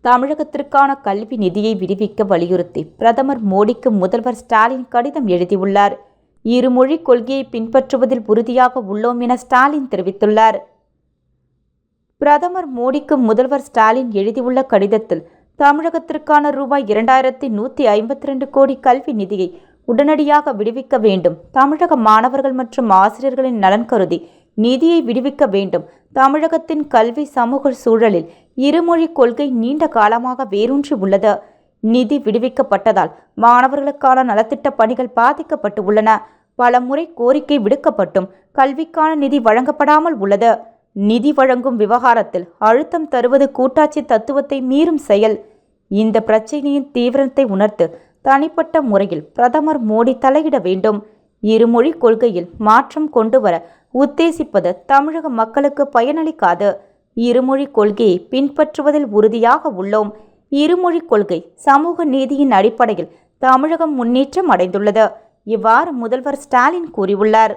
தமிழகத்திற்கான கல்வி நிதியை விடுவிக்க வலியுறுத்தி பிரதமர் மோடிக்கு முதல்வர் ஸ்டாலின் கடிதம் எழுதியுள்ளார். இருமொழி கொள்கையை பின்பற்றுவதில் உறுதியாக உள்ளோம் என ஸ்டாலின் தெரிவித்துள்ளார். பிரதமர் மோடிக்கு முதல்வர் ஸ்டாலின் எழுதியுள்ள கடிதத்தில் தமிழகத்திற்கான ரூபாய் 2152 கோடி கல்வி நிதியை உடனடியாக விடுவிக்க வேண்டும், தமிழக மாணவர்கள் மற்றும் ஆசிரியர்களின் நலன் கருதி நிதியை விடுவிக்க வேண்டும், தமிழகத்தின் கல்வி சமூக சூழலில் இருமொழி கொள்கை நீண்ட காலமாக வேரூன்றி உள்ளது, நிதி விடுவிக்கப்பட்டதால் மாணவர்களுக்கான நலத்திட்ட பணிகள் பாதிக்கப்பட்டு உள்ளன, பல முறை கோரிக்கை விடுக்கப்பட்டும் கல்விக்கான நிதி வழங்கப்படாமல் உள்ளது, நிதி வழங்கும் விவகாரத்தில் அழுத்தம் தருவது கூட்டாட்சி தத்துவத்தை மீறும் செயல், இந்த பிரச்சனையின் தீவிரத்தை உணர்த்து தனிப்பட்ட முறையில் பிரதமர் மோடி தலையிட வேண்டும், இருமொழி கொள்கையில் மாற்றம் கொண்டுவர உத்தேசிப்பது தமிழக மக்களுக்கு பயனளிக்காது, இருமொழி கொள்கையை பின்பற்றுவதில் உறுதியாக உள்ளோம், இருமொழி கொள்கை சமூக நீதியின் அடிப்படையில் தமிழகம் முன்னேற்றம் அடைந்துள்ளது. இவ்வாறு முதல்வர் ஸ்டாலின் கூறியுள்ளார்.